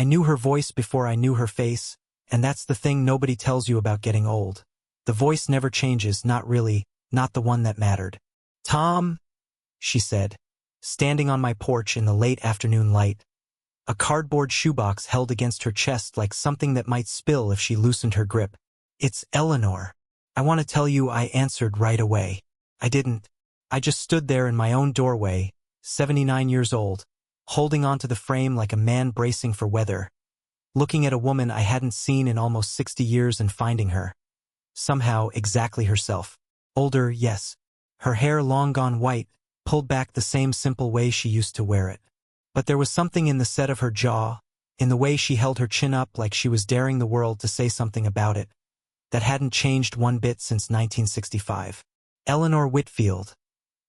I knew her voice before I knew her face, and that's the thing nobody tells you about getting old. The voice never changes, not really, not the one that mattered. "Tom," she said, standing on my porch in the late afternoon light, a cardboard shoebox held against her chest like something that might spill if she loosened her grip. "It's Eleanor. I want to tell you," I answered right away. I didn't. I just stood there in my own doorway, 79 years old, holding onto the frame like a man bracing for weather, looking at a woman I hadn't seen in almost 60 years and finding her. Somehow exactly herself. Older, yes. Her hair long gone white, pulled back the same simple way she used to wear it. But there was something in the set of her jaw, in the way she held her chin up like she was daring the world to say something about it, that hadn't changed one bit since 1965. "Eleanor Whitfield,"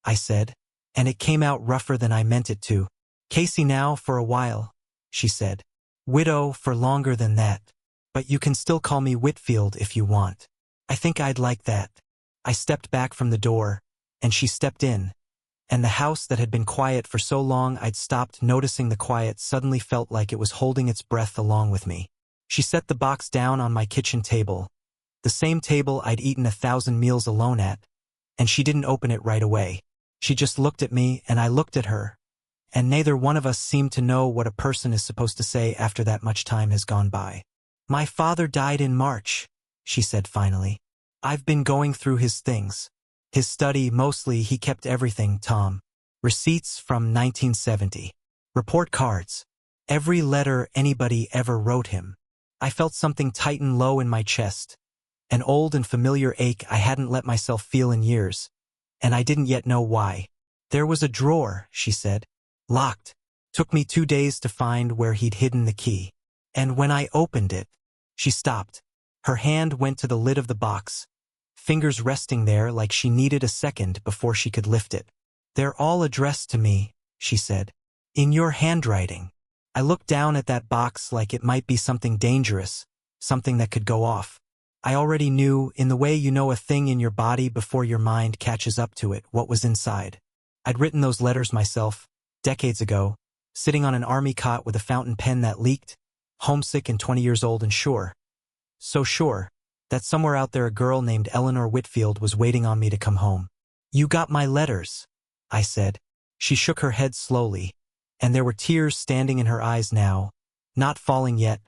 I said, and it came out rougher than I meant it to. "Casey now for a while," she said. "Widow for longer than that. But you can still call me Whitfield if you want." "I think I'd like that." I stepped back from the door, and she stepped in, and the house that had been quiet for so long I'd stopped noticing the quiet suddenly felt like it was holding its breath along with me. She set the box down on my kitchen table, the same table I'd eaten 1,000 meals alone at, and she didn't open it right away. She just looked at me, and I looked at her, and neither one of us seemed to know what a person is supposed to say after that much time has gone by. "My father died in March," she said finally. "I've been going through his things. His study, mostly. He kept everything, Tom. Receipts from 1970. Report cards. Every letter anybody ever wrote him." I felt something tighten low in my chest, an old and familiar ache I hadn't let myself feel in years, and I didn't yet know why. "There was a drawer," she said. "Locked. Took me 2 days to find where he'd hidden the key. And when I opened it—" She stopped. Her hand went to the lid of the box, fingers resting there like she needed a second before she could lift it. "They're all addressed to me," she said. "In your handwriting." I looked down at that box like it might be something dangerous, something that could go off. I already knew, in the way you know a thing in your body before your mind catches up to it, what was inside. I'd written those letters myself, decades ago, sitting on an army cot with a fountain pen that leaked, homesick and 20 years old and sure, so sure, that somewhere out there a girl named Eleanor Whitfield was waiting on me to come home. "You got my letters," I said. She shook her head slowly, and there were tears standing in her eyes now, not falling yet,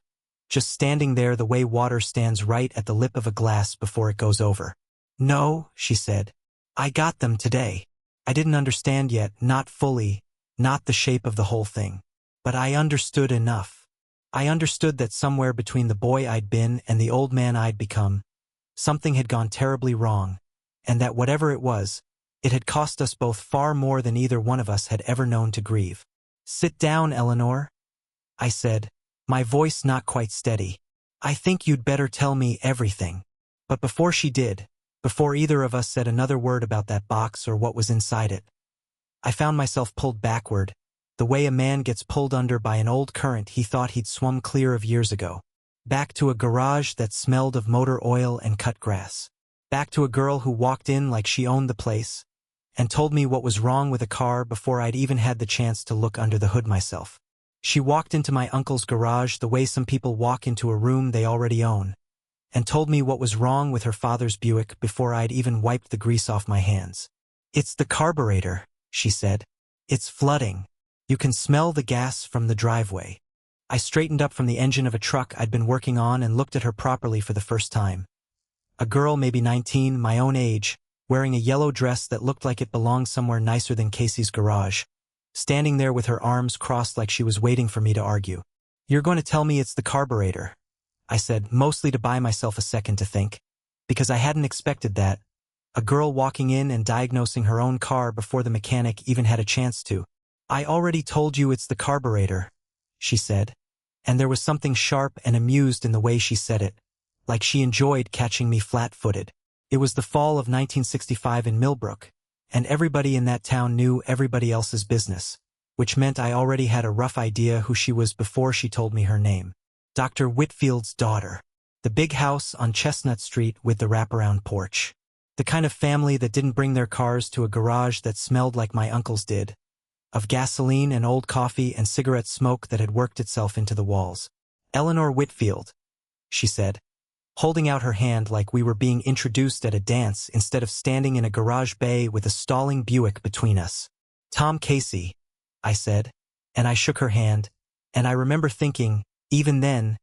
just standing there the way water stands right at the lip of a glass before it goes over. "No," she said. "I got them today. I didn't understand yet, not fully, not the shape of the whole thing. But I understood enough. I understood that somewhere between the boy I'd been and the old man I'd become, something had gone terribly wrong, and that whatever it was, it had cost us both far more than either one of us had ever known to grieve." "Sit down, Eleanor," I said, my voice not quite steady. "I think you'd better tell me everything." But before she did, before either of us said another word about that box or what was inside it, I found myself pulled backward, the way a man gets pulled under by an old current he thought he'd swum clear of years ago. Back to a garage that smelled of motor oil and cut grass. Back to a girl who walked in like she owned the place, and told me what was wrong with a car before I'd even had the chance to look under the hood myself. She walked into my uncle's garage the way some people walk into a room they already own, and told me what was wrong with her father's Buick before I'd even wiped the grease off my hands. "It's the carburetor," she said. "It's flooding. You can smell the gas from the driveway." I straightened up from the engine of a truck I'd been working on and looked at her properly for the first time. A girl, maybe 19, my own age, wearing a yellow dress that looked like it belonged somewhere nicer than Casey's garage, standing there with her arms crossed like she was waiting for me to argue. "You're going to tell me it's the carburetor," I said, mostly to buy myself a second to think, because I hadn't expected that, a girl walking in and diagnosing her own car before the mechanic even had a chance to. "I already told you it's the carburetor," she said, and there was something sharp and amused in the way she said it, like she enjoyed catching me flat-footed. It was the fall of 1965 in Millbrook, and everybody in that town knew everybody else's business, which meant I already had a rough idea who she was before she told me her name. Dr. Whitfield's daughter. The big house on Chestnut Street with the wraparound porch. The kind of family that didn't bring their cars to a garage that smelled like my uncle's did, of gasoline and old coffee and cigarette smoke that had worked itself into the walls. Eleanor Whitfield, she said, holding out her hand like we were being introduced at a dance instead of standing in a garage bay with a stalling Buick between us. Tom Casey, I said, and I shook her hand, and I remember thinking, even then,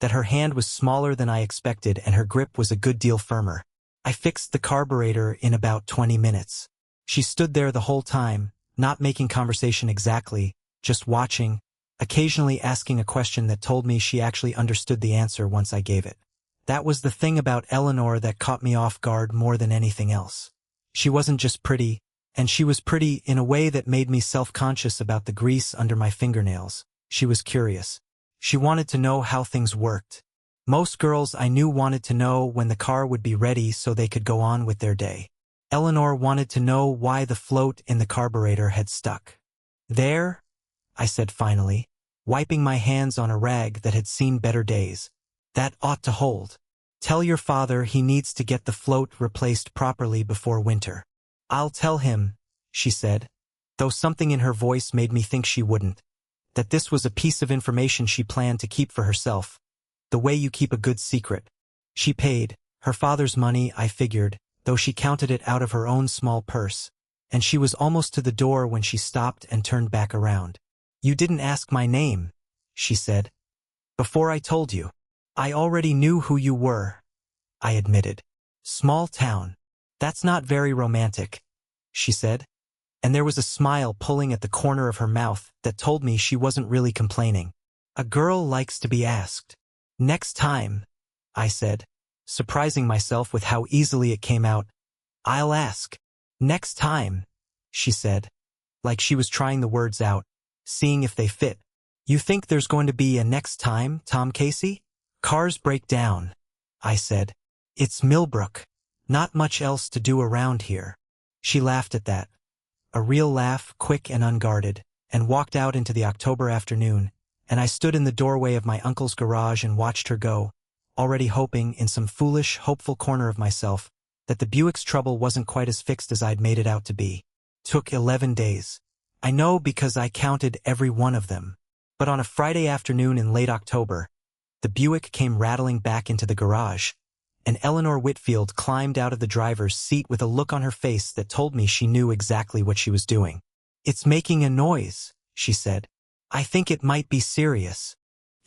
that her hand was smaller than I expected and her grip was a good deal firmer. I fixed the carburetor in about 20 minutes. She stood there the whole time, not making conversation exactly, just watching, occasionally asking a question that told me she actually understood the answer once I gave it. That was the thing about Eleanor that caught me off guard more than anything else. She wasn't just pretty, and she was pretty in a way that made me self-conscious about the grease under my fingernails. She was curious. She wanted to know how things worked. Most girls I knew wanted to know when the car would be ready so they could go on with their day. Eleanor wanted to know why the float in the carburetor had stuck. There, I said finally, wiping my hands on a rag that had seen better days. That ought to hold. Tell your father he needs to get the float replaced properly before winter. I'll tell him, she said, though something in her voice made me think she wouldn't. That this was a piece of information she planned to keep for herself. The way you keep a good secret. She paid, her father's money, I figured, though she counted it out of her own small purse, and she was almost to the door when she stopped and turned back around. You didn't ask my name, she said. Before I told you. I already knew who you were, I admitted. Small town. That's not very romantic, she said, and there was a smile pulling at the corner of her mouth that told me she wasn't really complaining. A girl likes to be asked. Next time, I said, surprising myself with how easily it came out. I'll ask. Next time, she said, like she was trying the words out, seeing if they fit. You think there's going to be a next time, Tom Casey? Cars break down, I said. It's Millbrook. Not much else to do around here. She laughed at that. A real laugh, quick and unguarded, and walked out into the October afternoon, and I stood in the doorway of my uncle's garage and watched her go, already hoping, in some foolish, hopeful corner of myself, that the Buick's trouble wasn't quite as fixed as I'd made it out to be. Took 11 days. I know because I counted every one of them. But on a Friday afternoon in late October, the Buick came rattling back into the garage, and Eleanor Whitfield climbed out of the driver's seat with a look on her face that told me she knew exactly what she was doing. It's making a noise, she said. I think it might be serious.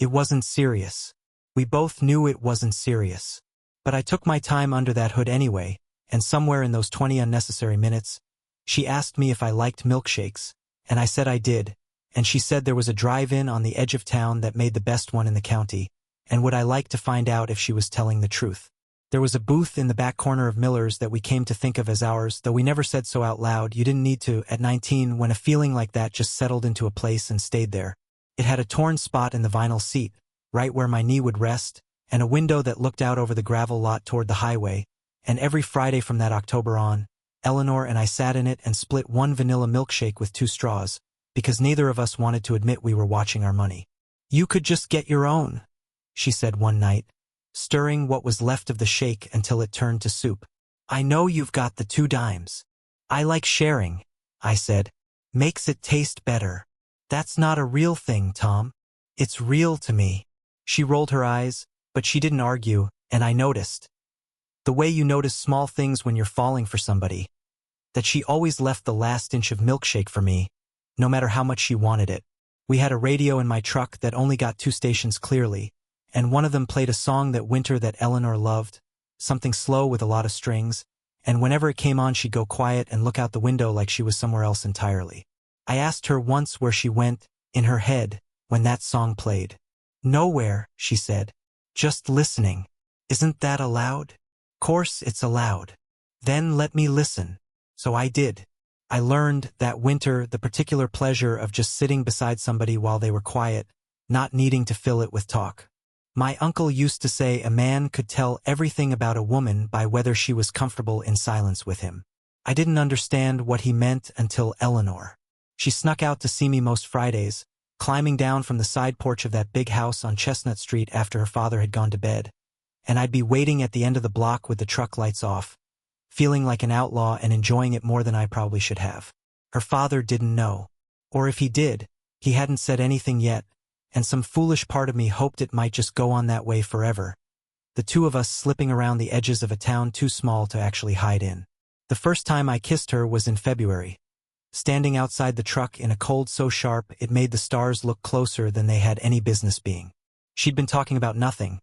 It wasn't serious. We both knew it wasn't serious. But I took my time under that hood anyway, and somewhere in those 20 unnecessary minutes, she asked me if I liked milkshakes, and I said I did, and she said there was a drive-in on the edge of town that made the best one in the county, and would I like to find out if she was telling the truth. There was a booth in the back corner of Miller's that we came to think of as ours, though we never said so out loud. You didn't need to, at 19, when a feeling like that just settled into a place and stayed there. It had a torn spot in the vinyl seat, right where my knee would rest, and a window that looked out over the gravel lot toward the highway, and every Friday from that October on, Eleanor and I sat in it and split one vanilla milkshake with 2 straws, because neither of us wanted to admit we were watching our money. You could just get your own, she said one night, stirring what was left of the shake until it turned to soup. I know you've got the 2 dimes. I like sharing, I said. Makes it taste better. That's not a real thing, Tom. It's real to me. She rolled her eyes, but she didn't argue, and I noticed. The way you notice small things when you're falling for somebody. That she always left the last inch of milkshake for me, no matter how much she wanted it. We had a radio in my truck that only got 2 stations clearly, and one of them played a song that winter that Eleanor loved, something slow with a lot of strings, and whenever it came on she'd go quiet and look out the window like she was somewhere else entirely. I asked her once where she went, in her head, when that song played. Nowhere, she said. Just listening. Isn't that allowed? Course it's allowed. Then let me listen. So I did. I learned, that winter, the particular pleasure of just sitting beside somebody while they were quiet, not needing to fill it with talk. My uncle used to say a man could tell everything about a woman by whether she was comfortable in silence with him. I didn't understand what he meant until Eleanor. She snuck out to see me most Fridays, climbing down from the side porch of that big house on Chestnut Street after her father had gone to bed, and I'd be waiting at the end of the block with the truck lights off, feeling like an outlaw and enjoying it more than I probably should have. Her father didn't know. Or if he did, he hadn't said anything yet, and some foolish part of me hoped it might just go on that way forever. The two of us slipping around the edges of a town too small to actually hide in. The first time I kissed her was in February. Standing outside the truck in a cold so sharp it made the stars look closer than they had any business being. She'd been talking about nothing.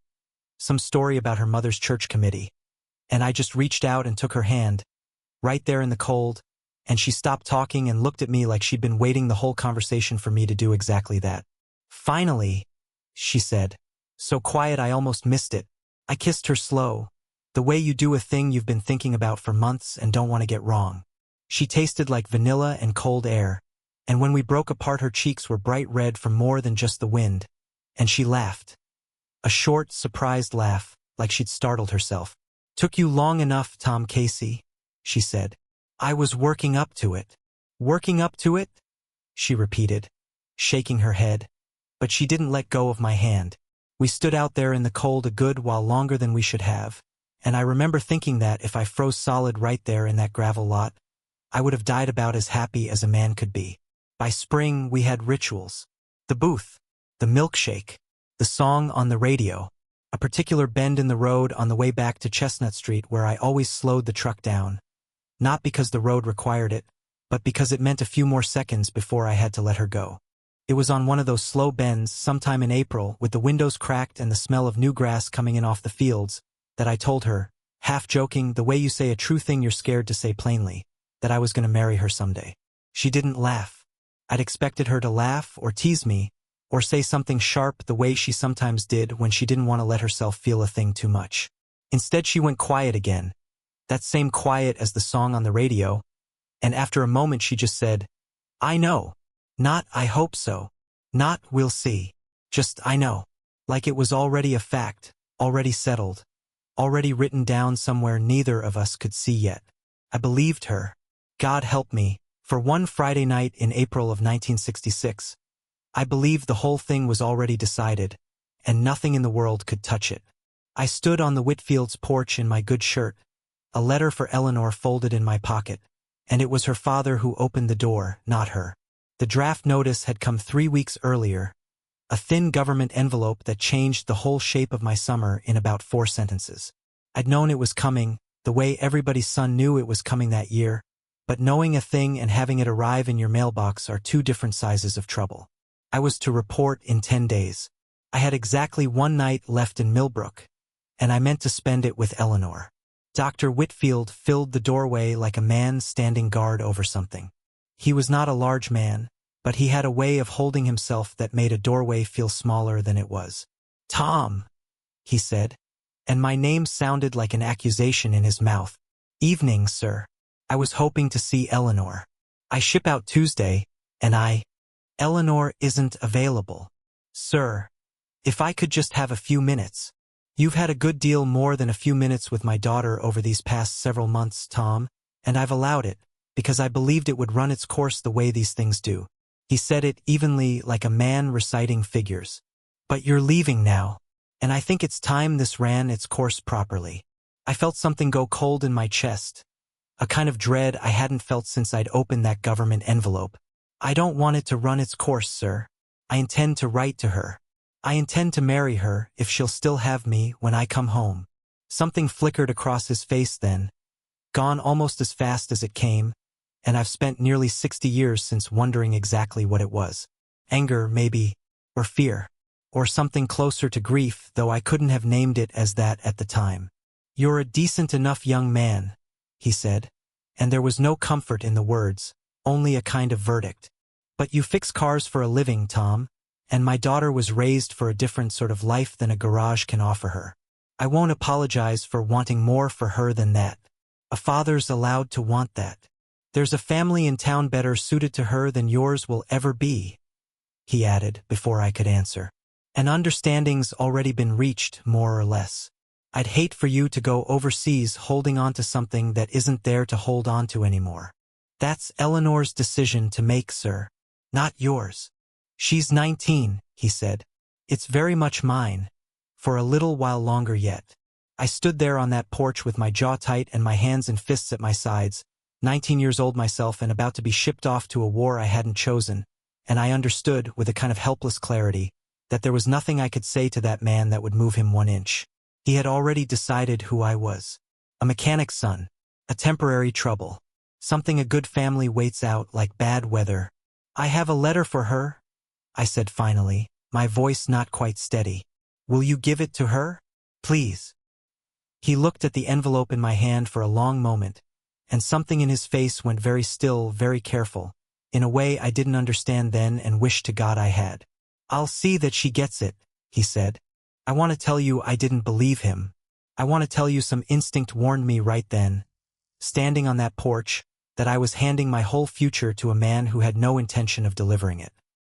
Some story about her mother's church committee. And I just reached out and took her hand, right there in the cold, and she stopped talking and looked at me like she'd been waiting the whole conversation for me to do exactly that. "Finally," she said. So quiet I almost missed it. I kissed her slow, the way you do a thing you've been thinking about for months and don't want to get wrong. She tasted like vanilla and cold air, and when we broke apart her cheeks were bright red from more than just the wind, and she laughed. A short, surprised laugh, like she'd startled herself. "Took you long enough, Tom Casey," she said. "I was working up to it." "Working up to it?" she repeated, shaking her head. But she didn't let go of my hand. We stood out there in the cold a good while longer than we should have, and I remember thinking that if I froze solid right there in that gravel lot, I would have died about as happy as a man could be. By spring, we had rituals. The booth, the milkshake, the song on the radio, a particular bend in the road on the way back to Chestnut Street where I always slowed the truck down, not because the road required it, but because it meant a few more seconds before I had to let her go. It was on one of those slow bends sometime in April with the windows cracked and the smell of new grass coming in off the fields that I told her, half joking, the way you say a true thing you're scared to say plainly, that I was going to marry her someday. She didn't laugh. I'd expected her to laugh or tease me or say something sharp the way she sometimes did when she didn't want to let herself feel a thing too much. Instead she went quiet again, that same quiet as the song on the radio, and after a moment she just said, "I know. Not I hope so. Not we'll see. Just I know." Like it was already a fact, already settled, already written down somewhere neither of us could see yet. I believed her. God help me, for one Friday night in April of 1966, I believed the whole thing was already decided, and nothing in the world could touch it. I stood on the Whitfields' porch in my good shirt, a letter for Eleanor folded in my pocket, and it was her father who opened the door, not her. The draft notice had come 3 weeks earlier, a thin government envelope that changed the whole shape of my summer in about 4 sentences. I'd known it was coming, the way everybody's son knew it was coming that year, but knowing a thing and having it arrive in your mailbox are two different sizes of trouble. I was to report in 10 days. I had exactly 1 night left in Millbrook, and I meant to spend it with Eleanor. Dr. Whitfield filled the doorway like a man standing guard over something. He was not a large man, but he had a way of holding himself that made a doorway feel smaller than it was. "Tom," he said, and my name sounded like an accusation in his mouth. "Evening, sir. I was hoping to see Eleanor. I ship out Tuesday, and Eleanor isn't available. Sir, if I could just have a few minutes." "You've had a good deal more than a few minutes with my daughter over these past several months, Tom, and I've allowed it, because I believed it would run its course the way these things do." He said it evenly like a man reciting figures. "But you're leaving now, and I think it's time this ran its course properly." I felt something go cold in my chest, a kind of dread I hadn't felt since I'd opened that government envelope. "I don't want it to run its course, sir. I intend to write to her. I intend to marry her if she'll still have me when I come home." Something flickered across his face then, gone almost as fast as it came, and I've spent nearly 60 years since wondering exactly what it was. Anger, maybe, or fear, or something closer to grief, though I couldn't have named it as that at the time. "You're a decent enough young man," he said, and there was no comfort in the words, only a kind of verdict. "But you fix cars for a living, Tom, and my daughter was raised for a different sort of life than a garage can offer her. I won't apologize for wanting more for her than that. A father's allowed to want that. There's a family in town better suited to her than yours will ever be," he added before I could answer. "An understanding's already been reached, more or less. I'd hate for you to go overseas holding on to something that isn't there to hold on to anymore. That's Eleanor's decision to make, sir, not yours. She's 19, he said. It's very much mine, for a little while longer yet." I stood there on that porch with my jaw tight and my hands and fists at my sides, 19 years old myself and about to be shipped off to a war I hadn't chosen, and I understood, with a kind of helpless clarity, that there was nothing I could say to that man that would move him 1 inch. He had already decided who I was. A mechanic's son. A temporary trouble. Something a good family waits out like bad weather. "I have a letter for her," I said finally, my voice not quite steady. "Will you give it to her? Please." He looked at the envelope in my hand for a long moment, and something in his face went very still, very careful, in a way I didn't understand then and wished to God I had. "I'll see that she gets it," he said. "I want to tell you I didn't believe him. I want to tell you some instinct warned me right then, standing on that porch, that I was handing my whole future to a man who had no intention of delivering it.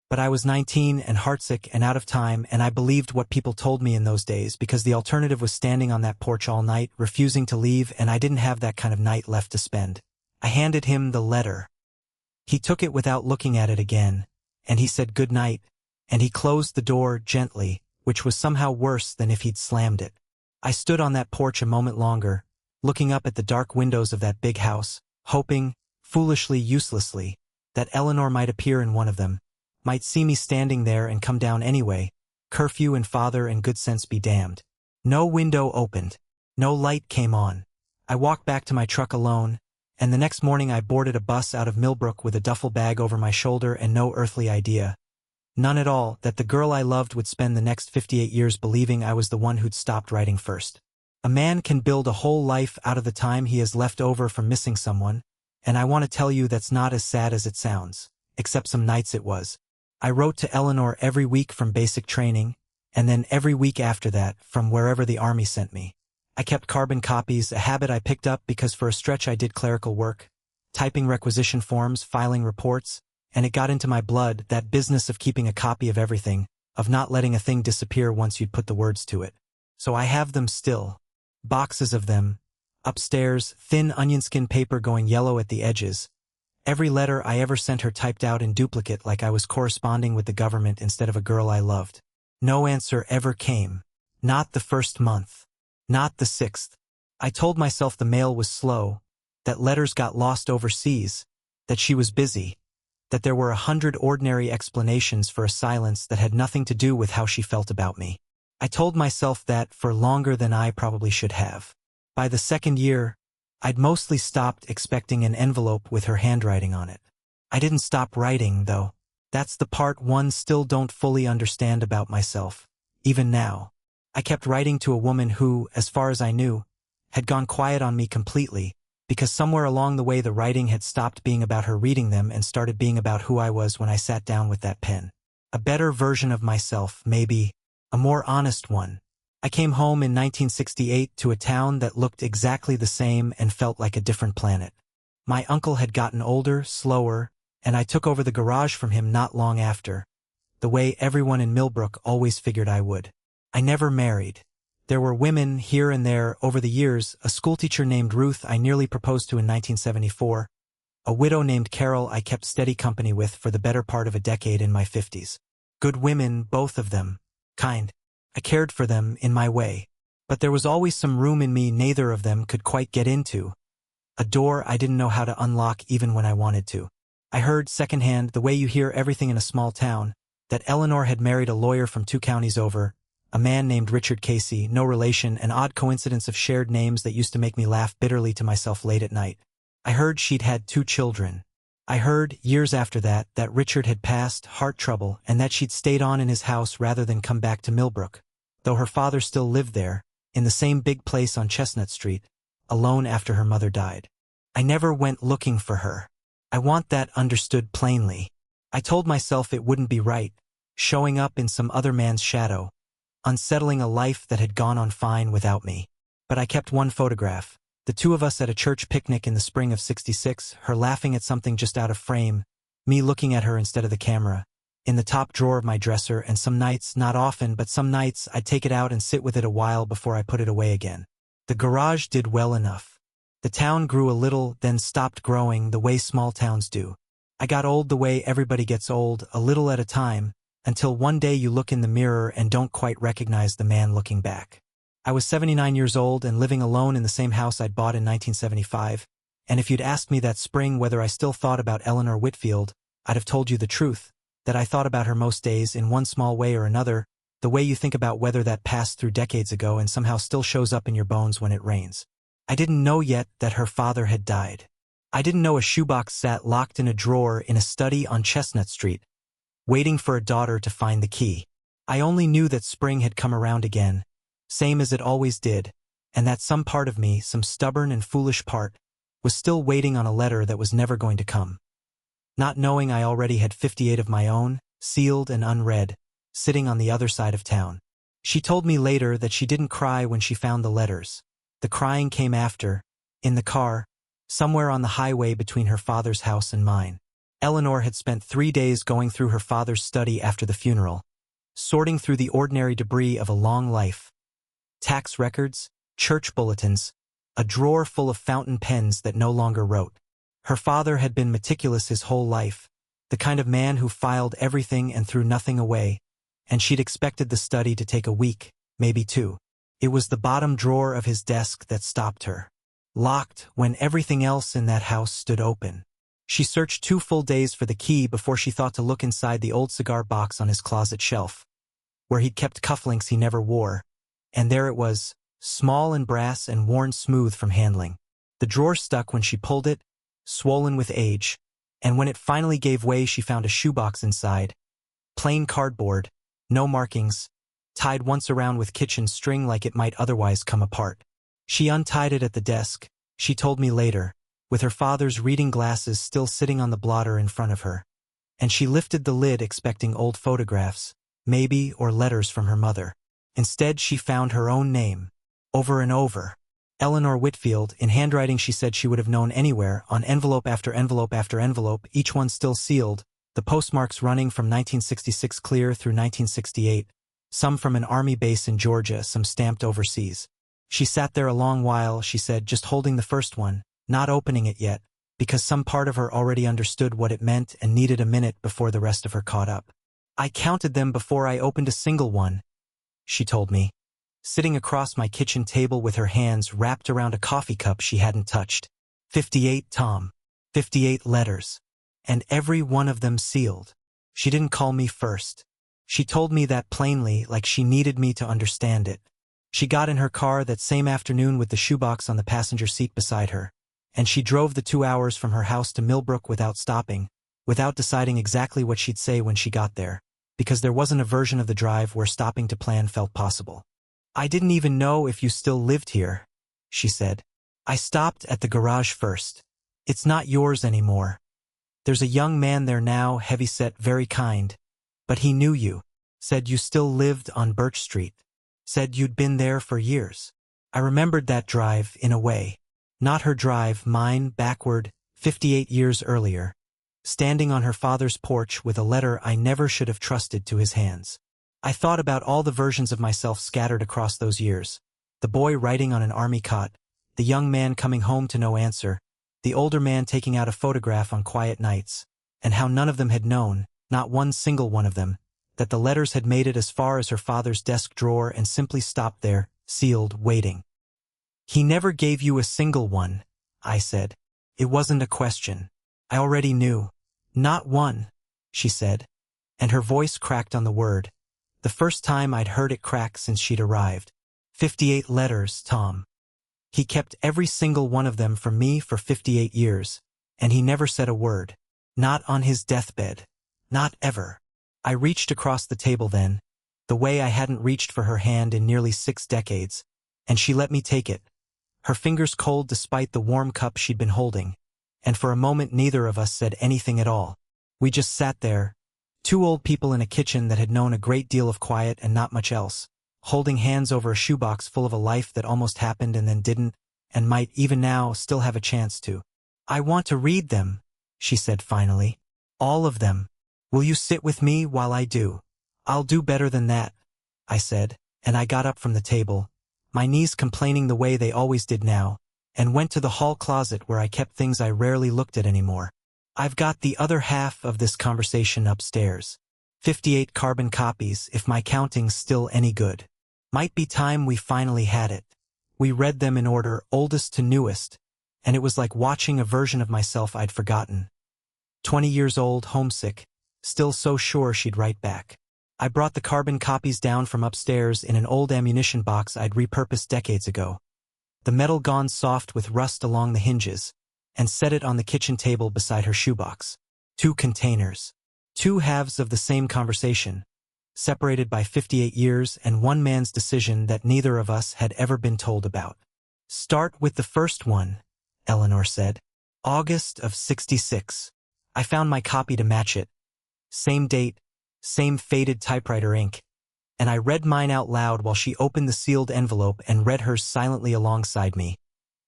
But I was 19 and heartsick and out of time, and I believed what people told me in those days because the alternative was standing on that porch all night, refusing to leave, and I didn't have that kind of night left to spend. I handed him the letter. He took it without looking at it again, and he said good night, and he closed the door gently, which was somehow worse than if he'd slammed it. I stood on that porch a moment longer, looking up at the dark windows of that big house, hoping, foolishly, uselessly, that Eleanor might appear in one of them, might see me standing there and come down anyway. Curfew and father and good sense be damned. No window opened. No light came on. I walked back to my truck alone, and the next morning I boarded a bus out of Millbrook with a duffel bag over my shoulder and no earthly idea, none at all, that the girl I loved would spend the next 58 years believing I was the one who'd stopped writing first. A man can build a whole life out of the time he has left over from missing someone, and I want to tell you that's not as sad as it sounds, except some nights it was. I wrote to Eleanor every week from basic training, and then every week after that from wherever the army sent me. I kept carbon copies, a habit I picked up because for a stretch I did clerical work, typing requisition forms, filing reports, and it got into my blood, that business of keeping a copy of everything, of not letting a thing disappear once you'd put the words to it. So I have them still. Boxes of them. Upstairs, thin onion-skin paper going yellow at the edges. Every letter I ever sent her typed out in duplicate like I was corresponding with the government instead of a girl I loved. No answer ever came. Not the first month. Not the 6th. I told myself the mail was slow, that letters got lost overseas, that she was busy, that there were 100 ordinary explanations for a silence that had nothing to do with how she felt about me. I told myself that for longer than I probably should have. By the 2nd year, I'd mostly stopped expecting an envelope with her handwriting on it. I didn't stop writing, though. That's the part one still don't fully understand about myself, even now. I kept writing to a woman who, as far as I knew, had gone quiet on me completely, because somewhere along the way the writing had stopped being about her reading them and started being about who I was when I sat down with that pen. A better version of myself, maybe. A more honest one. I came home in 1968 to a town that looked exactly the same and felt like a different planet. My uncle had gotten older, slower, and I took over the garage from him not long after, the way everyone in Millbrook always figured I would. I never married. There were women here and there over the years, a schoolteacher named Ruth I nearly proposed to in 1974, a widow named Carol I kept steady company with for the better part of a decade in my 50s. Good women, both of them. Kind. I cared for them in my way. But there was always some room in me neither of them could quite get into. A door I didn't know how to unlock even when I wanted to. I heard secondhand, the way you hear everything in a small town, that Eleanor had married a lawyer from 2 counties over, a man named Richard Casey, no relation, an odd coincidence of shared names that used to make me laugh bitterly to myself late at night. I heard she'd had 2 children. I heard, years after that, that Richard had passed, heart trouble, and that she'd stayed on in his house rather than come back to Millbrook, though her father still lived there, in the same big place on Chestnut Street, alone after her mother died. I never went looking for her. I want that understood plainly. I told myself it wouldn't be right, showing up in some other man's shadow, unsettling a life that had gone on fine without me. But I kept one photograph. The 2 of us at a church picnic in the spring of '66, her laughing at something just out of frame, me looking at her instead of the camera, in the top drawer of my dresser, and some nights, not often, but some nights, I'd take it out and sit with it a while before I put it away again. The garage did well enough. The town grew a little, then stopped growing the way small towns do. I got old the way everybody gets old, a little at a time, until one day you look in the mirror and don't quite recognize the man looking back. I was 79 years old and living alone in the same house I'd bought in 1975, and if you'd asked me that spring whether I still thought about Eleanor Whitfield, I'd have told you the truth, that I thought about her most days in one small way or another, The way you think about weather that passed through decades ago and somehow still shows up in your bones when it rains. I didn't know yet that her father had died. I didn't know a shoebox sat locked in a drawer in a study on Chestnut Street, waiting for a daughter to find the key. I only knew that spring had come around again, same as it always did, and that some part of me, some stubborn and foolish part, was still waiting on a letter that was never going to come. Not knowing I already had 58 of my own, sealed and unread, sitting on the other side of town. She told me later that she didn't cry when she found the letters. The crying came after, in the car, somewhere on the highway between her father's house and mine. Eleanor had spent 3 days going through her father's study after the funeral, sorting through the ordinary debris of a long life. Tax records, church bulletins, a drawer full of fountain pens that no longer wrote. Her father had been meticulous his whole life, the kind of man who filed everything and threw nothing away, and she'd expected the study to take a week, maybe 2. It was the bottom drawer of his desk that stopped her. Locked when everything else in that house stood open. She searched 2 full days for the key before she thought to look inside the old cigar box on his closet shelf, where he'd kept cufflinks he never wore, and there it was, small and brass and worn smooth from handling. The drawer stuck when she pulled it, swollen with age, and when it finally gave way she found a shoebox inside. Plain cardboard, no markings, tied once around with kitchen string like it might otherwise come apart. She untied it at the desk, she told me later, with her father's reading glasses still sitting on the blotter in front of her. And she lifted the lid expecting old photographs, maybe, or letters from her mother. Instead she found her own name, over and over. Eleanor Whitfield, in handwriting she said she would have known anywhere, on envelope after envelope after envelope, each one still sealed, the postmarks running from 1966 clear through 1968, some from an army base in Georgia, some stamped overseas. She sat there a long while, she said, just holding the first one, not opening it yet, because some part of her already understood what it meant and needed a minute before the rest of her caught up. I counted them before I opened a single one, she told me, sitting across my kitchen table with her hands wrapped around a coffee cup she hadn't touched. 58, Tom. 58 letters. And every one of them sealed. She didn't call me first. She told me that plainly, like she needed me to understand it. She got in her car that same afternoon with the shoebox on the passenger seat beside her, and she drove the 2 hours from her house to Millbrook without stopping, without deciding exactly what she'd say when she got there, because there wasn't a version of the drive where stopping to plan felt possible. I didn't even know if you still lived here, she said. I stopped at the garage first. It's not yours anymore. There's a young man there now, heavy-set, very kind. But he knew you. Said you still lived on Birch Street. Said you'd been there for years. I remembered that drive, in a way. Not her drive, mine, backward, 58 years earlier. Standing on her father's porch with a letter I never should have trusted to his hands. I thought about all the versions of myself scattered across those years. The boy writing on an army cot, the young man coming home to no answer, the older man taking out a photograph on quiet nights, and how none of them had known, not one single one of them, that the letters had made it as far as her father's desk drawer and simply stopped there, sealed, waiting. He never gave you a single one, I said. It wasn't a question. I already knew. Not one, she said, and her voice cracked on the word. The first time I'd heard it crack since she'd arrived. 58 letters, Tom. He kept every single one of them from me for 58 years, and he never said a word. Not on his deathbed. Not ever. I reached across the table then, the way I hadn't reached for her hand in nearly 6 decades, and she let me take it, her fingers cold despite the warm cup she'd been holding, and for a moment neither of us said anything at all. We just sat there, 2 old people in a kitchen that had known a great deal of quiet and not much else, holding hands over a shoebox full of a life that almost happened and then didn't, and might, even now, still have a chance to. I want to read them, she said finally. All of them. Will you sit with me while I do? I'll do better than that, I said, and I got up from the table, my knees complaining the way they always did now, and went to the hall closet where I kept things I rarely looked at anymore. I've got the other half of this conversation upstairs. 58 carbon copies, if my counting's still any good. Might be time we finally had it. We read them in order, oldest to newest, and it was like watching a version of myself I'd forgotten. 20 years old, homesick, still so sure she'd write back. I brought the carbon copies down from upstairs in an old ammunition box I'd repurposed decades ago. The metal gone soft with rust along the hinges, and set it on the kitchen table beside her shoebox. 2 containers. 2 halves of the same conversation, separated by 58 years and one man's decision that neither of us had ever been told about. Start with the first one, Eleanor said. August of '66. I found my copy to match it. Same date, same faded typewriter ink. And I read mine out loud while she opened the sealed envelope and read hers silently alongside me.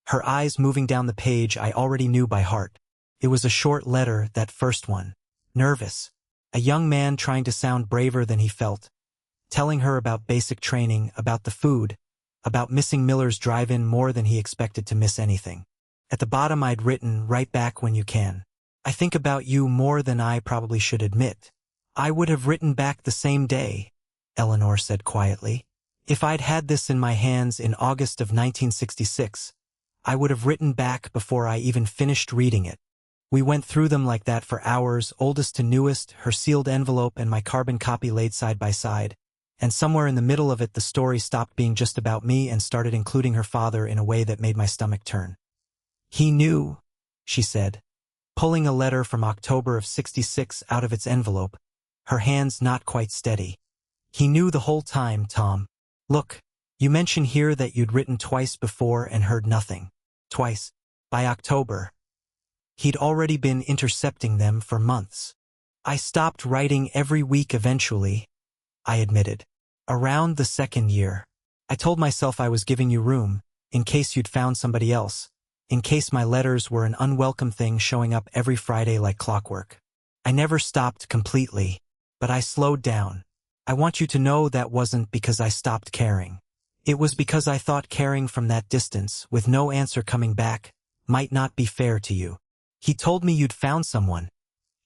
Her eyes moving down the page I already knew by heart. It was a short letter, that first one. Nervous. A young man trying to sound braver than he felt. Telling her about basic training, about the food, about missing Miller's drive-in more than he expected to miss anything. At the bottom I'd written, "Write back when you can. I think about you more than I probably should admit." I would have written back the same day, Eleanor said quietly. If I'd had this in my hands in August of 1966, I would have written back before I even finished reading it. We went through them like that for hours, oldest to newest, her sealed envelope and my carbon copy laid side by side. And somewhere in the middle of it the story stopped being just about me and started including her father in a way that made my stomach turn. "He knew," she said, pulling a letter from October of '66 out of its envelope, her hands not quite steady. "He knew the whole time, Tom. Look, you mention here that you'd written twice before and heard nothing. Twice. By October. He'd already been intercepting them for months. I stopped writing every week eventually," I admitted. "Around the second year. I told myself I was giving you room, in case you'd found somebody else, in case my letters were an unwelcome thing showing up every Friday like clockwork. I never stopped completely, but I slowed down. I want you to know that wasn't because I stopped caring. It was because I thought caring from that distance, with no answer coming back, might not be fair to you. He told me you'd found someone,"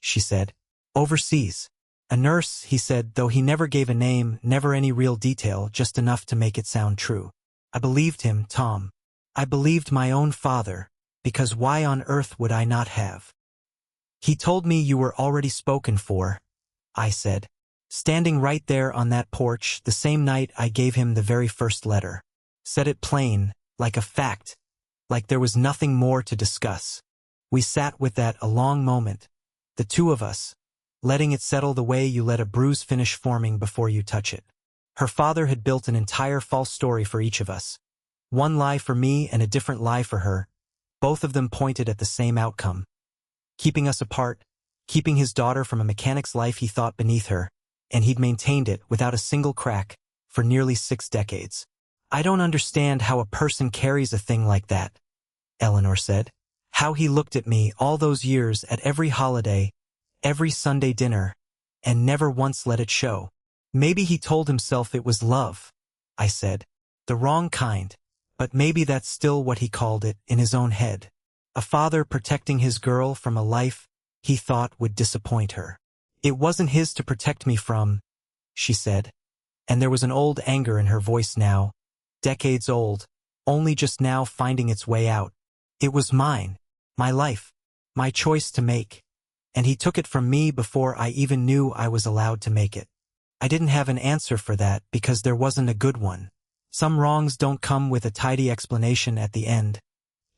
she said. "Overseas. A nurse," he said, though he never gave a name, never any real detail, just enough to make it sound true. I believed him, Tom. I believed my own father, because why on earth would I not have? "He told me you were already spoken for," I said, standing right there on that porch the same night I gave him the very first letter. Said it plain, like a fact, like there was nothing more to discuss. We sat with that a long moment, the two of us, letting it settle the way you let a bruise finish forming before you touch it. Her father had built an entire false story for each of us. One lie for me and a different lie for her. Both of them pointed at the same outcome. Keeping us apart, keeping his daughter from a mechanic's life he thought beneath her, and he'd maintained it, without a single crack, for nearly 6 decades. "I don't understand how a person carries a thing like that," Eleanor said. "How he looked at me all those years at every holiday, every Sunday dinner, and never once let it show. Maybe he told himself it was love," I said. "The wrong kind, but maybe that's still what he called it in his own head. A father protecting his girl from a life he thought would disappoint her. It wasn't his to protect me from," she said, and there was an old anger in her voice now, decades old, only just now finding its way out. "It was mine, my life, my choice to make, and he took it from me before I even knew I was allowed to make it. I didn't have an answer for that because there wasn't a good one. Some wrongs don't come with a tidy explanation at the end,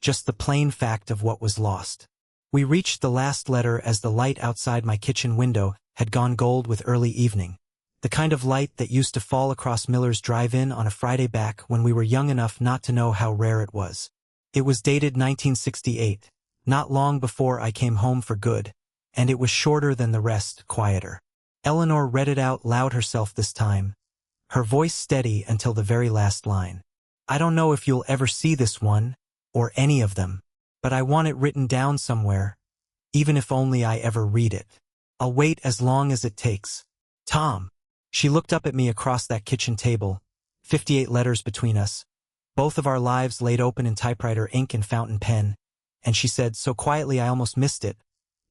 just the plain fact of what was lost." We reached the last letter as the light outside my kitchen window had gone gold with early evening, the kind of light that used to fall across Miller's drive-in on a Friday back when we were young enough not to know how rare it was. It was dated 1968, not long before I came home for good, and it was shorter than the rest, quieter. Eleanor read it out loud herself this time, her voice steady until the very last line. "I don't know if you'll ever see this one, or any of them, but I want it written down somewhere, even if only I ever read it. I'll wait as long as it takes. Tom." She looked up at me across that kitchen table, 58 letters between us, both of our lives laid open in typewriter ink and fountain pen, and she said, so quietly I almost missed it,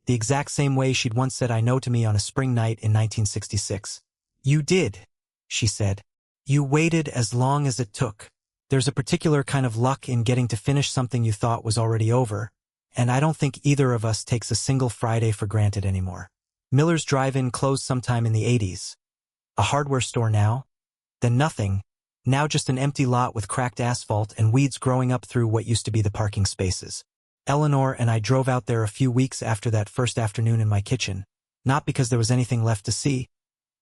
the exact same way she'd once said "I know" to me on a spring night in 1966. "You did," she said. "You waited as long as it took. There's a particular kind of luck in getting to finish something you thought was already over, and I don't think either of us takes a single Friday for granted anymore." Miller's drive-in closed sometime in the '80s. A hardware store now? Then nothing. Now just an empty lot with cracked asphalt and weeds growing up through what used to be the parking spaces. Eleanor and I drove out there a few weeks after that first afternoon in my kitchen, not because there was anything left to see,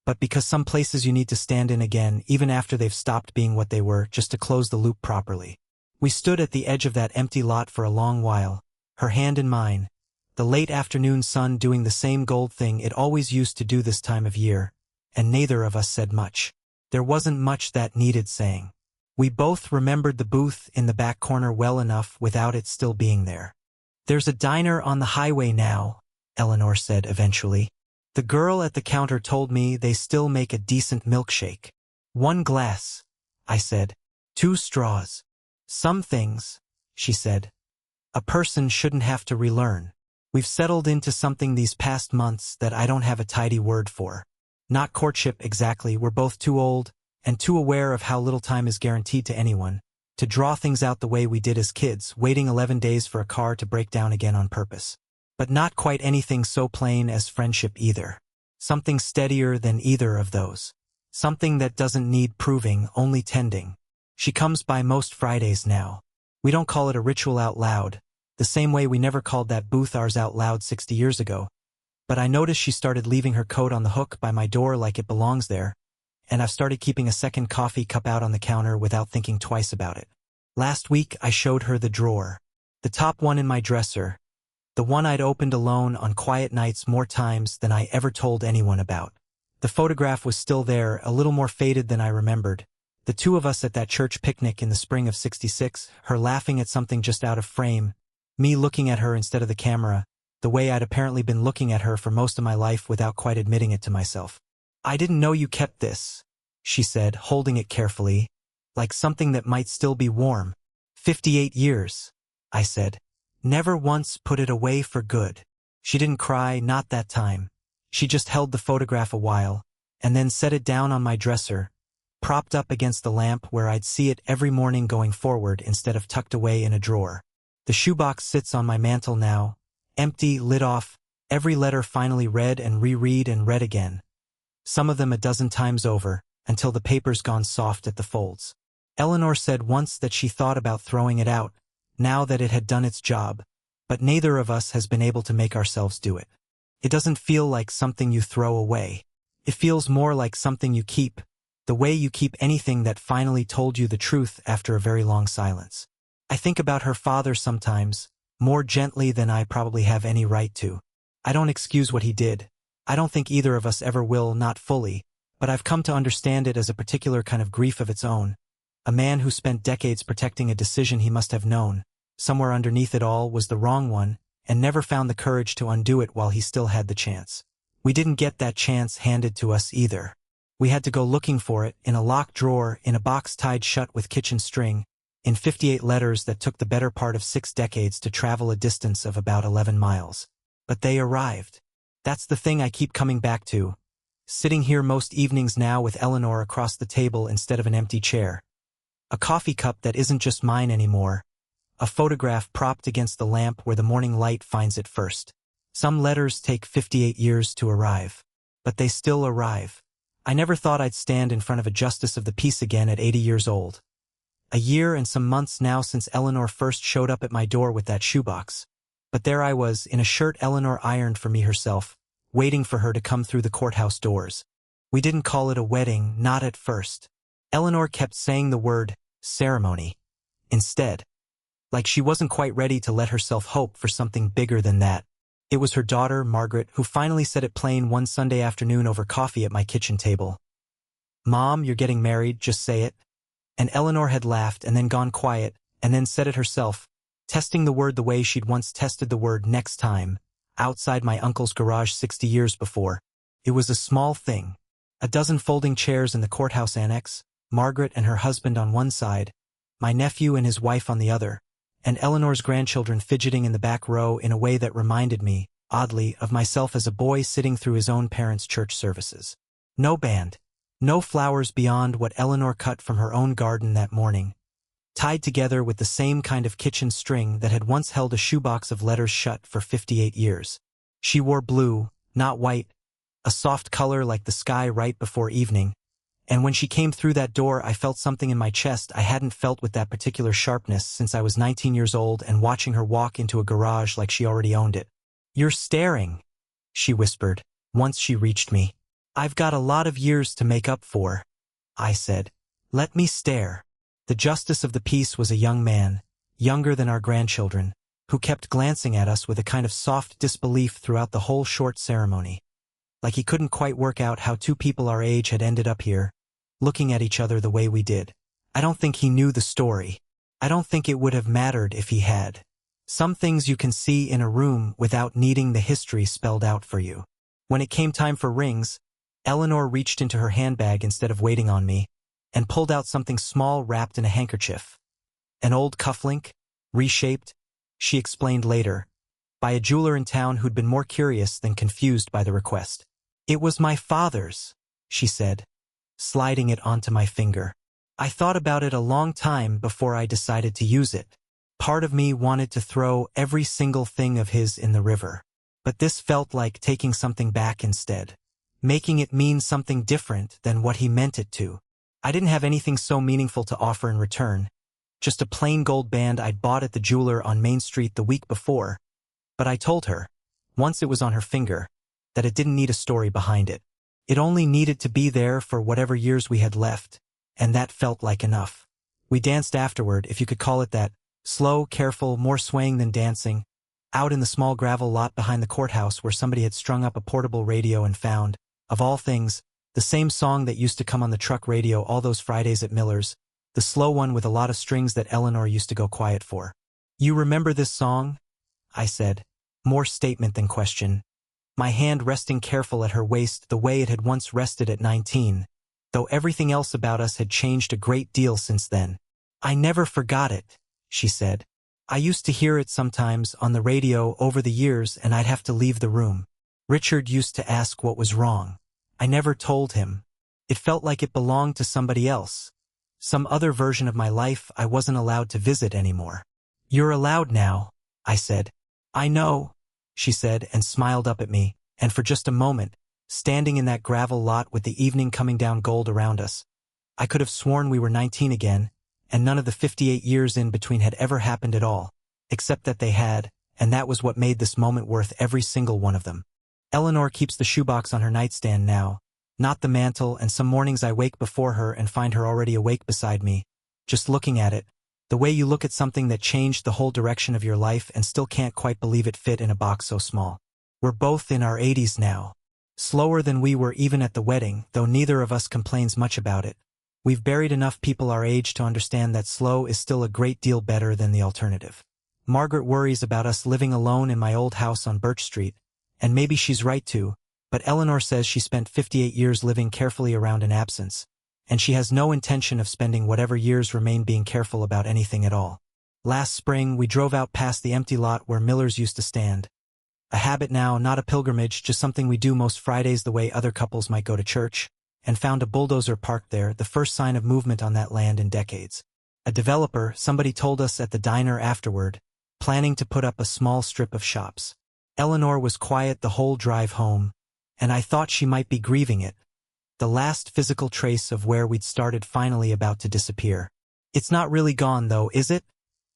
but because some places you need to stand in again even after they've stopped being what they were, just to close the loop properly. We stood at the edge of that empty lot for a long while, her hand in mine, the late afternoon sun doing the same gold thing it always used to do this time of year, and neither of us said much. There wasn't much that needed saying. We both remembered the booth in the back corner well enough without it still being there. "There's a diner on the highway now," Eleanor said eventually. "The girl at the counter told me they still make a decent milkshake." "1 glass," I said. "2 straws." "Some things," she said, "a person shouldn't have to relearn. We've settled into something these past months that I don't have a tidy word for. Not courtship exactly, we're both too old and too aware of how little time is guaranteed to anyone to draw things out the way we did as kids, waiting 11 days for a car to break down again on purpose. But not quite anything so plain as friendship either. Something steadier than either of those. Something that doesn't need proving, only tending. She comes by most Fridays now. We don't call it a ritual out loud, the same way we never called that booth ours out loud 60 years ago. But I noticed she started leaving her coat on the hook by my door like it belongs there, and I've started keeping a second coffee cup out on the counter without thinking twice about it. Last week I showed her the drawer. The top one in my dresser. The one I'd opened alone on quiet nights more times than I ever told anyone about. The photograph was still there, a little more faded than I remembered. The two of us at that church picnic in the spring of '66, her laughing at something just out of frame, me looking at her instead of the camera, the way I'd apparently been looking at her for most of my life without quite admitting it to myself. "I didn't know you kept this," she said, holding it carefully, like something that might still be warm. 58 years, I said. "Never once put it away for good." She didn't cry, not that time. She just held the photograph a while, and then set it down on my dresser, propped up against the lamp where I'd see it every morning going forward instead of tucked away in a drawer. The shoebox sits on my mantel now, empty, lid off, every letter finally read and reread and read again. Some of them a dozen times over, until the paper's gone soft at the folds. Eleanor said once that she thought about throwing it out, now that it had done its job, but neither of us has been able to make ourselves do it. It doesn't feel like something you throw away. It feels more like something you keep, the way you keep anything that finally told you the truth after a very long silence. I think about her father sometimes, more gently than I probably have any right to. I don't excuse what he did. I don't think either of us ever will, not fully, but I've come to understand it as a particular kind of grief of its own. A man who spent decades protecting a decision he must have known, somewhere underneath it all, was the wrong one, and never found the courage to undo it while he still had the chance. We didn't get that chance handed to us either. We had to go looking for it, in a locked drawer, in a box tied shut with kitchen string, in 58 letters that took the better part of 6 decades to travel a distance of about 11 miles. But they arrived. That's the thing I keep coming back to. Sitting here most evenings now with Eleanor across the table instead of an empty chair. A coffee cup that isn't just mine anymore. A photograph propped against the lamp where the morning light finds it first. Some letters take 58 years to arrive. But they still arrive. I never thought I'd stand in front of a justice of the peace again at 80 years old. A year and some months now since Eleanor first showed up at my door with that shoebox. But there I was, in a shirt Eleanor ironed for me herself, waiting for her to come through the courthouse doors. We didn't call it a wedding, not at first. Eleanor kept saying the word ceremony instead, like she wasn't quite ready to let herself hope for something bigger than that. It was her daughter, Margaret, who finally said it plain one Sunday afternoon over coffee at my kitchen table. "Mom, you're getting married, just say it." And Eleanor had laughed and then gone quiet, and then said it herself, testing the word the way she'd once tested the word next time, outside my uncle's garage 60 years before. It was a small thing. A dozen folding chairs in the courthouse annex, Margaret and her husband on one side, my nephew and his wife on the other, and Eleanor's grandchildren fidgeting in the back row in a way that reminded me, oddly, of myself as a boy sitting through his own parents' church services. No band. No flowers beyond what Eleanor cut from her own garden that morning, tied together with the same kind of kitchen string that had once held a shoebox of letters shut for 58 years. She wore blue, not white, a soft color like the sky right before evening, and when she came through that door I felt something in my chest I hadn't felt with that particular sharpness since I was 19 years old and watching her walk into a garage like she already owned it. "You're staring," she whispered, once she reached me. "I've got a lot of years to make up for," I said. "Let me stare." The justice of the peace was a young man, younger than our grandchildren, who kept glancing at us with a kind of soft disbelief throughout the whole short ceremony. Like he couldn't quite work out how two people our age had ended up here, looking at each other the way we did. I don't think he knew the story. I don't think it would have mattered if he had. Some things you can see in a room without needing the history spelled out for you. When it came time for rings, Eleanor reached into her handbag instead of waiting on me, and pulled out something small wrapped in a handkerchief. An old cufflink, reshaped, she explained later, by a jeweler in town who'd been more curious than confused by the request. "It was my father's," she said, sliding it onto my finger. "I thought about it a long time before I decided to use it. Part of me wanted to throw every single thing of his in the river. But this felt like taking something back instead, making it mean something different than what he meant it to. I didn't have anything so meaningful to offer in return, just a plain gold band I'd bought at the jeweler on Main Street the week before, but I told her, once it was on her finger, that it didn't need a story behind it. It only needed to be there for whatever years we had left, and that felt like enough. We danced afterward, if you could call it that, slow, careful, more swaying than dancing, out in the small gravel lot behind the courthouse where somebody had strung up a portable radio and found, of all things, the same song that used to come on the truck radio all those Fridays at Miller's, the slow one with a lot of strings that Eleanor used to go quiet for. "You remember this song?" I said, more statement than question, my hand resting careful at her waist the way it had once rested at 19, though everything else about us had changed a great deal since then. "I never forgot it," she said. "I used to hear it sometimes on the radio over the years and I'd have to leave the room. Richard used to ask what was wrong. I never told him. It felt like it belonged to somebody else. Some other version of my life I wasn't allowed to visit anymore." "You're allowed now," I said. "I know," she said and smiled up at me, and for just a moment, standing in that gravel lot with the evening coming down gold around us, I could have sworn we were 19 again, and none of the 58 years in between had ever happened at all, except that they had, and that was what made this moment worth every single one of them. Eleanor keeps the shoebox on her nightstand now, not the mantle, and some mornings I wake before her and find her already awake beside me, just looking at it, the way you look at something that changed the whole direction of your life and still can't quite believe it fit in a box so small. We're both in our 80s now. Slower than we were even at the wedding, though neither of us complains much about it. We've buried enough people our age to understand that slow is still a great deal better than the alternative. Margaret worries about us living alone in my old house on Birch Street, and maybe she's right too, but Eleanor says she spent 58 years living carefully around an absence, and she has no intention of spending whatever years remain being careful about anything at all. Last spring, we drove out past the empty lot where Miller's used to stand. A habit now, not a pilgrimage, just something we do most Fridays the way other couples might go to church, and found a bulldozer parked there, the first sign of movement on that land in decades. A developer, somebody told us at the diner afterward, planning to put up a small strip of shops. Eleanor was quiet the whole drive home, and I thought she might be grieving it. The last physical trace of where we'd started finally about to disappear. "It's not really gone though, is it?"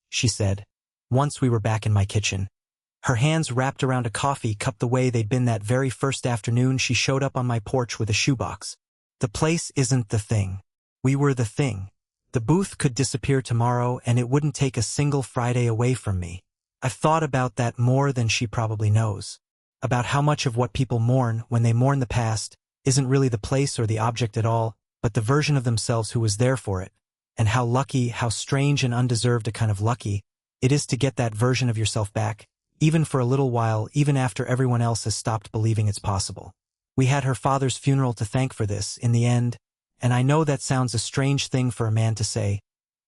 she said, once we were back in my kitchen. Her hands wrapped around a coffee cup the way they'd been that very first afternoon she showed up on my porch with a shoebox. "The place isn't the thing. We were the thing. The booth could disappear tomorrow and it wouldn't take a single Friday away from me. I've thought about that more than she probably knows. About how much of what people mourn when they mourn the past isn't really the place or the object at all, but the version of themselves who was there for it, and how lucky, how strange and undeserved a kind of lucky, it is to get that version of yourself back, even for a little while, even after everyone else has stopped believing it's possible. We had her father's funeral to thank for this, in the end, and I know that sounds a strange thing for a man to say,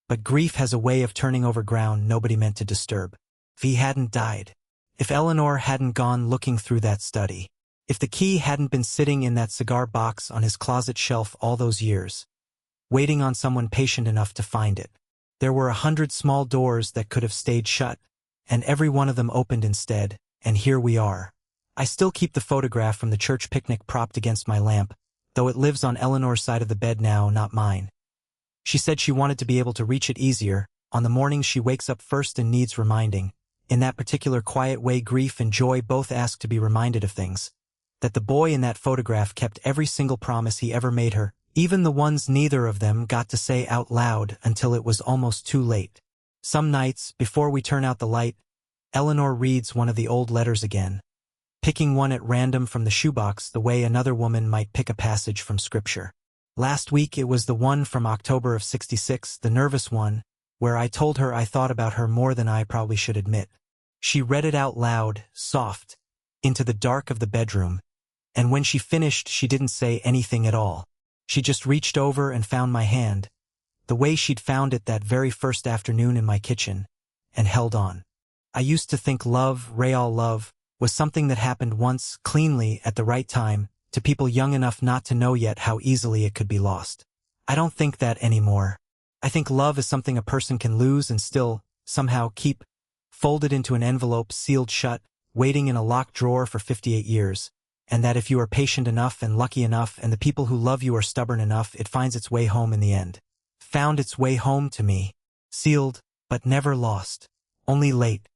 but grief has a way of turning over ground nobody meant to disturb. If he hadn't died, if Eleanor hadn't gone looking through that study, if the key hadn't been sitting in that cigar box on his closet shelf all those years, waiting on someone patient enough to find it, there were 100 small doors that could have stayed shut, and every one of them opened instead, and here we are. I still keep the photograph from the church picnic propped against my lamp, though it lives on Eleanor's side of the bed now, not mine. She said she wanted to be able to reach it easier, on the mornings she wakes up first and needs reminding. In that particular quiet way, grief and joy both ask to be reminded of things. That the boy in that photograph kept every single promise he ever made her, even the ones neither of them got to say out loud until it was almost too late. Some nights, before we turn out the light, Eleanor reads one of the old letters again, picking one at random from the shoebox the way another woman might pick a passage from scripture. Last week it was the one from October of '66, the nervous one, where I told her I thought about her more than I probably should admit. She read it out loud, soft, into the dark of the bedroom, and when she finished she didn't say anything at all. She just reached over and found my hand, the way she'd found it that very first afternoon in my kitchen, and held on. I used to think love, real love, was something that happened once, cleanly, at the right time, to people young enough not to know yet how easily it could be lost. I don't think that anymore. I think love is something a person can lose and still, somehow, keep, folded into an envelope sealed shut, waiting in a locked drawer for 58 years, and that if you are patient enough and lucky enough and the people who love you are stubborn enough, it finds its way home in the end. Found its way home to me. Sealed, but never lost. Only late.